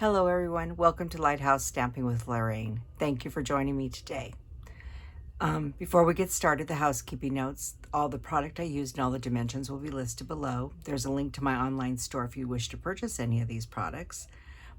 Hello everyone, welcome to Lighthouse Stamping with Lorraine. Thank you for joining me today. Before we get started, the housekeeping notes, all the product I used and all the dimensions will be listed below. There's a link to my online store if you wish to purchase any of these products.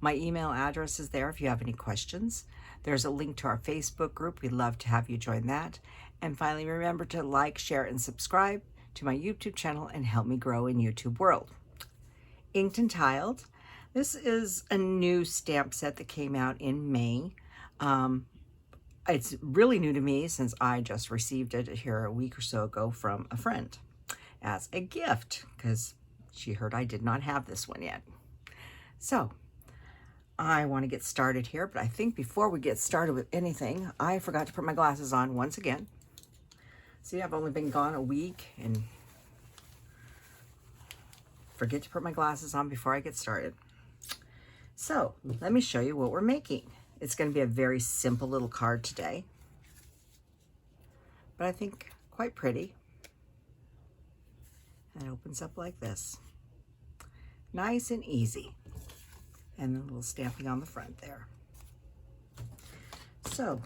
My email address is there if you have any questions. There's a link to our Facebook group. We'd love to have you join that. And finally, remember to like, share, and subscribe to my YouTube channel and help me grow in YouTube world. Inked and Tiled. This is a new stamp set that came out in May. It's really new to me since I just received it here a week or so ago from a friend as a gift because she heard I did not have this one yet. So I want to get started here, but I think before we get started with anything, I forgot to put my glasses on once again. See, I've only been gone a week and forget to put my glasses on before I get started. So let me show you what we're making. It's going to be a very simple little card today, but I think quite pretty. And it opens up like this. Nice and easy. And a little stamping on the front there. So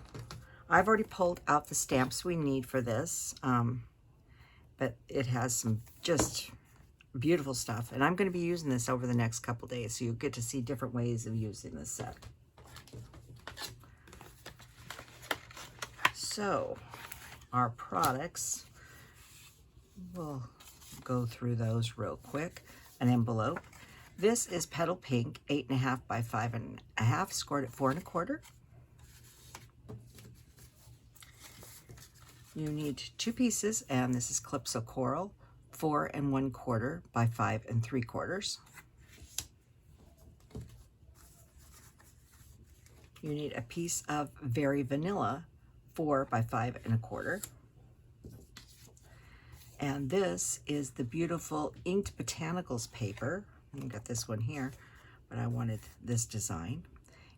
I've already pulled out the stamps we need for this, but it has some just beautiful stuff, and I'm going to be using this over the next couple days, so you'll get to see different ways of using this set. So our products, we'll go through those real quick. An envelope. This is Petal Pink, 8.5 by 5.5, scored at 4 1/4. You need 2 pieces, and this is Calypso Coral, 4 1/4 by 5 3/4. You need a piece of Very Vanilla, 4 by 5 1/4. And this is the beautiful Inked Botanicals paper. I got this one here, but I wanted this design.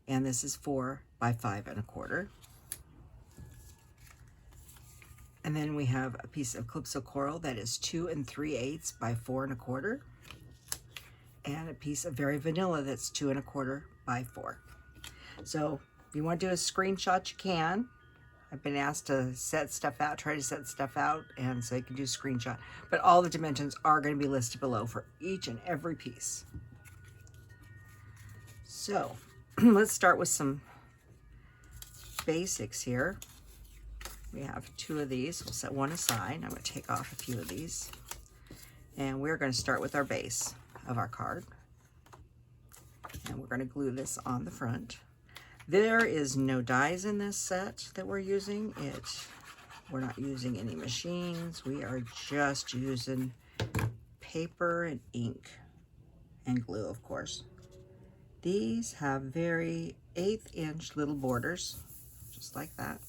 And this is 4 by 5 1/4. And then we have a piece of Calypso Coral that is 2 3/8 by 4 1/4. And a piece of Very Vanilla that's 2 1/4 by 4. So if you want to do a screenshot, you can. I've been asked to set stuff out, try to set stuff out, and so you can do a screenshot. But all the dimensions are going to be listed below for each and every piece. So let's start with some basics here. We have 2 of these. We'll set one aside. I'm going to take off a few of these. And we're going to start with our base of our card. And we're going to glue this on the front. There is no dies in this set that we're using. We're not using any machines. We are just using paper and ink and glue, of course. These have very 1/8 inch little borders, just like that.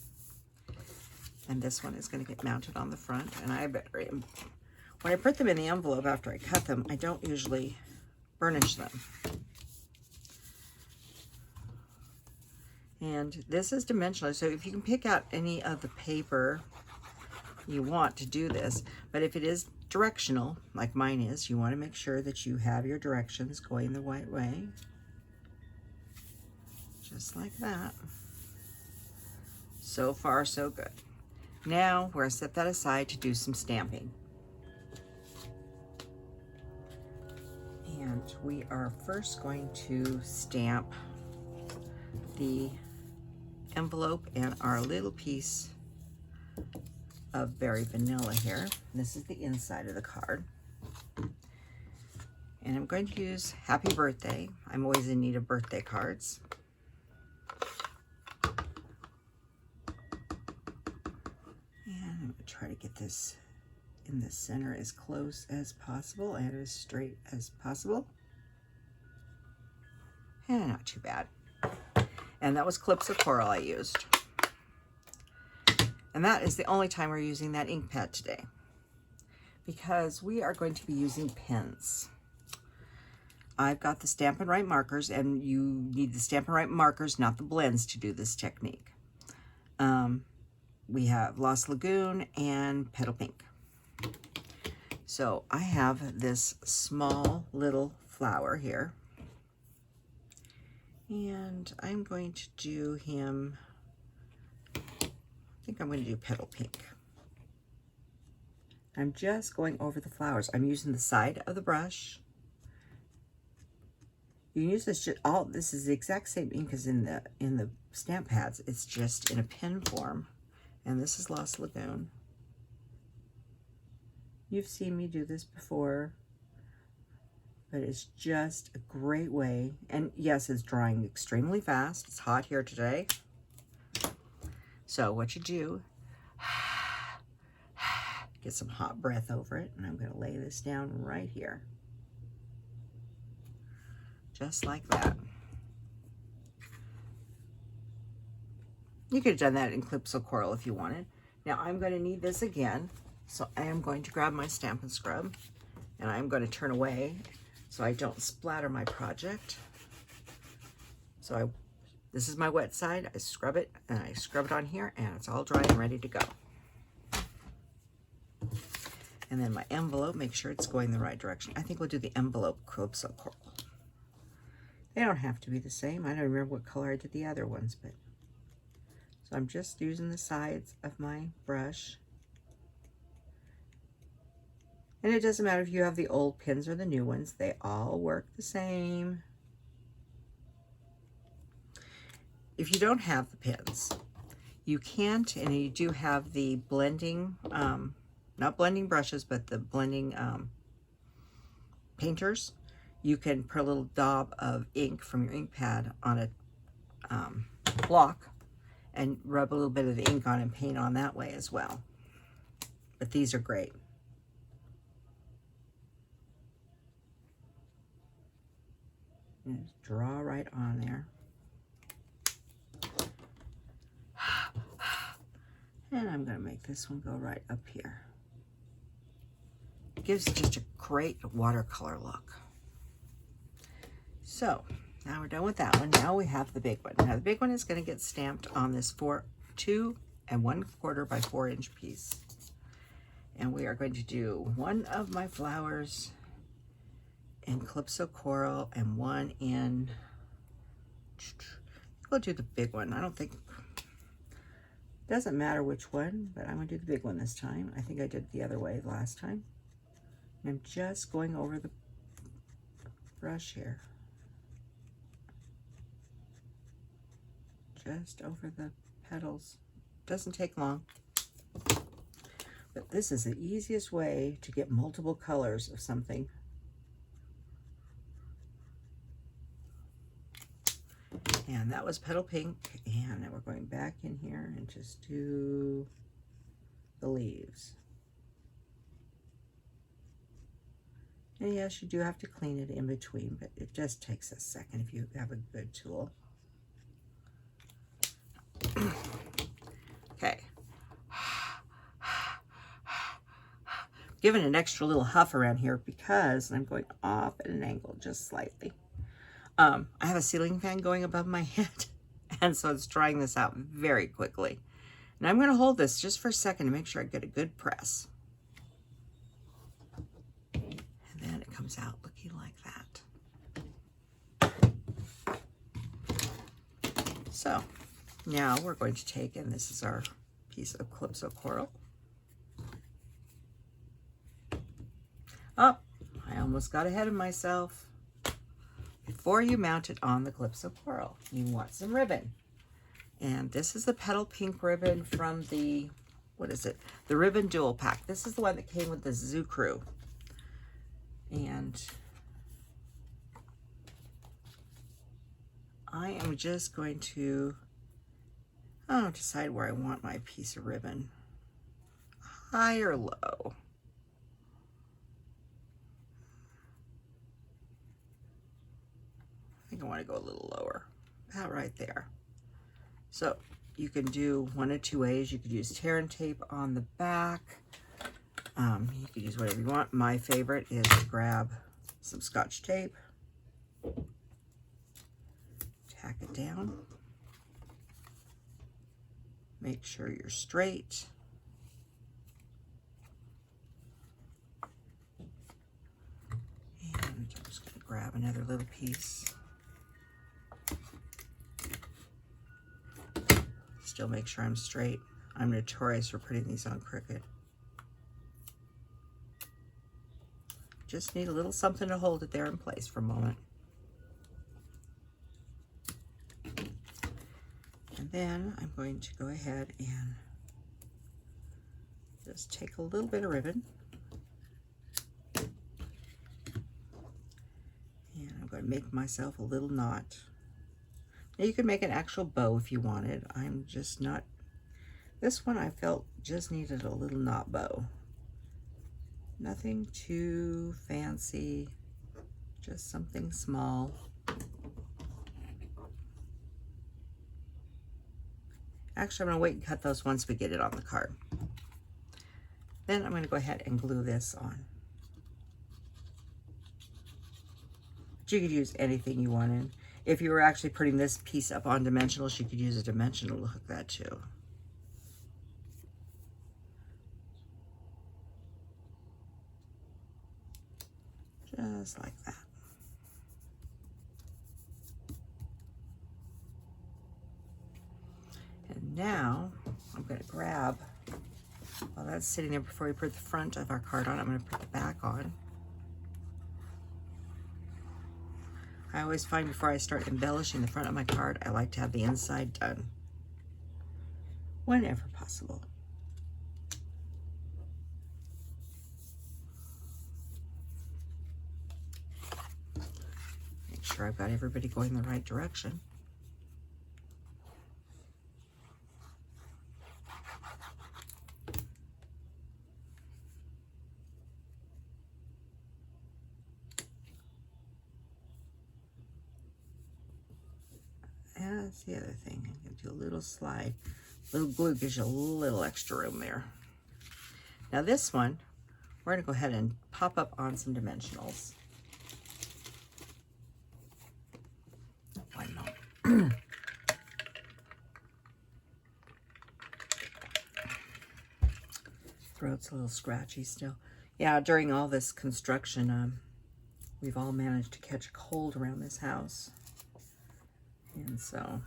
And this one is going to get mounted on the front. And when I put them in the envelope after I cut them, I don't usually burnish them. And this is dimensional, so if you can pick out any of the paper you want to do this, but if it is directional, like mine is, you want to make sure that you have your directions going the right way. Just like that. So far, so good. Now, we're going to set that aside to do some stamping. And we are first going to stamp the envelope and our little piece of Very Vanilla here. This is the inside of the card. And I'm going to use Happy Birthday. I'm always in need of birthday cards. And I'm going to try to get this in the center as close as possible and as straight as possible. And not too bad. And that was Calypso Coral I used. And that is the only time we're using that ink pad today, because we are going to be using pens. I've got the Stampin' Right markers, and you need the Stampin' Right markers, not the blends, to do this technique. We have Lost Lagoon and Petal Pink. So I have this small little flower here. And I'm going to do him, I think I'm going to do Petal Pink. I'm just going over the flowers. I'm using the side of the brush. You can use this, this is the exact same ink as in the stamp pads. It's just in a pen form. And this is Lost Lagoon. You've seen me do this before, but it's just a great way. And yes, it's drying extremely fast. It's hot here today. So what you do, get some hot breath over it, and I'm going to lay this down right here. Just like that. You could have done that in Calypso Coral if you wanted. Now I'm going to need this again, so I am going to grab my Stampin Scrub, and I'm going to turn away so I don't splatter my project. So this is my wet side. I scrub it, and I scrub it on here, and it's all dry and ready to go. And then my envelope, make sure it's going the right direction. I think we'll do the envelope Calypso Coral. They don't have to be the same. I don't remember what color I did the other ones, but so I'm just using the sides of my brush. And it doesn't matter if you have the old pins or the new ones, they all work the same. If you don't have the pins, you can't, and you do have the blending, not blending brushes, but the blending painters. You can put a little daub of ink from your ink pad on a block and rub a little bit of the ink on and paint on that way as well. But these are great. And just draw right on there. And I'm going to make this one go right up here. It gives just a great watercolor look. So now we're done with that one. Now we have the big one. Now the big one is going to get stamped on this 2 1/4 by 4 inch piece. And we are going to do one of my flowers in Calypso Coral and one in, we'll do the big one. I don't think, doesn't matter which one, but I'm going to do the big one this time. I think I did it the other way last time. And I'm just going over the brush here. Just over the petals. Doesn't take long. But this is the easiest way to get multiple colors of something. And that was Petal Pink. And then we're going back in here and just do the leaves. And yes, you do have to clean it in between, but it just takes a second if you have a good tool. Okay. Giving an extra little huff around here because I'm going off at an angle just slightly. I have a ceiling fan going above my head, and so it's drying this out very quickly. And I'm going to hold this just for a second to make sure I get a good press. And then it comes out looking like that. So now we're going to take, and this is our piece of Calypso Coral. Oh, I almost got ahead of myself. Before you mount it on the Calypso Coral, you want some ribbon. And this is the Petal Pink ribbon from the, what is it? The Ribbon Dual Pack. This is the one that came with the Zoo Crew. And I am just going to decide where I want my piece of ribbon. High or low? I think I want to go a little lower, about right there. So you can do one of two ways. You could use tear and tape on the back. You could use whatever you want. My favorite is to grab some Scotch tape, tack it down, make sure you're straight. And I'm just going to grab another little piece. still make sure I'm straight. I'm notorious for putting these on crooked. Just need a little something to hold it there in place for a moment. And then I'm going to go ahead and just take a little bit of ribbon. And I'm going to make myself a little knot. Now you could make an actual bow if you wanted. I'm just not, this one I felt just needed a little knot bow. Nothing too fancy, just something small. Actually, I'm going to wait and cut those once we get it on the card. Then I'm going to go ahead and glue this on. But you could use anything you wanted. If you were actually putting this piece up on dimensionals, you could use a dimensional to hook that too. Just like that. And now I'm going to grab, while that's sitting there before we put the front of our card on, I'm going to put the back on. I always find before I start embellishing the front of my card, I like to have the inside done whenever possible. Make sure I've got everybody going the right direction. That's the other thing. I'm going to do a little slide. A little glue gives you a little extra room there. Now this one, we're going to go ahead and pop up on some dimensionals. One moment. Throat's a little scratchy still. Yeah, during all this construction, we've all managed to catch a cold around this house. And so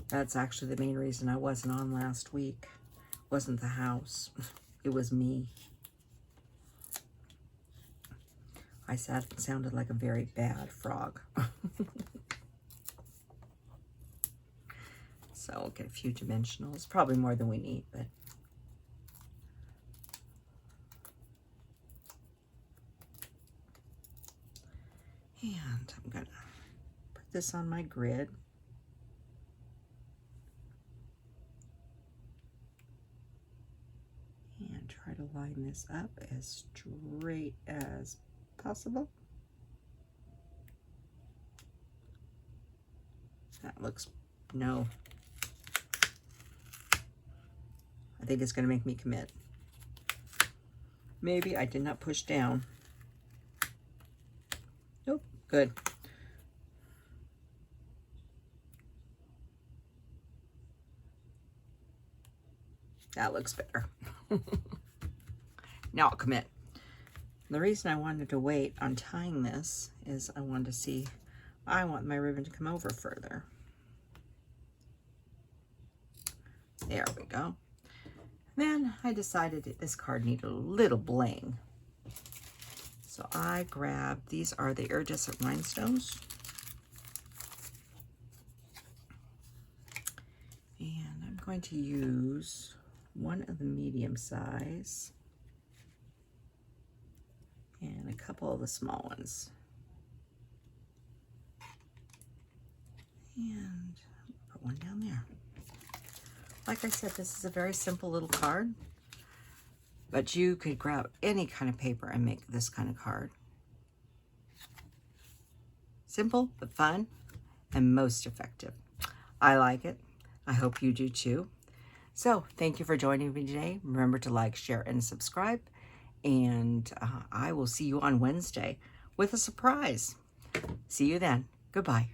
that's actually the main reason I wasn't on last week. It wasn't the house, it was me. I sounded like a very bad frog. So we'll get a few dimensionals, probably more than we need, but and I'm gonna put this on my grid. And try to line this up as straight as possible. That looks, no. I think it's gonna make me commit. Maybe I did not push down. Nope, good. That looks better. Now I'll commit. The reason I wanted to wait on tying this is I wanted to see, I want my ribbon to come over further. There we go. Then I decided that this card needed a little bling. So I grabbed, these are the Iridescent Rhinestones. And I'm going to use one of the medium size and a couple of the small ones. And put one down there. Like I said, this is a very simple little card, but you could grab any kind of paper and make this kind of card. Simple, but fun, and most effective. I like it. I hope you do too. So thank you for joining me today. Remember to like, share, and subscribe. And I will see you on Wednesday with a surprise. See you then. Goodbye.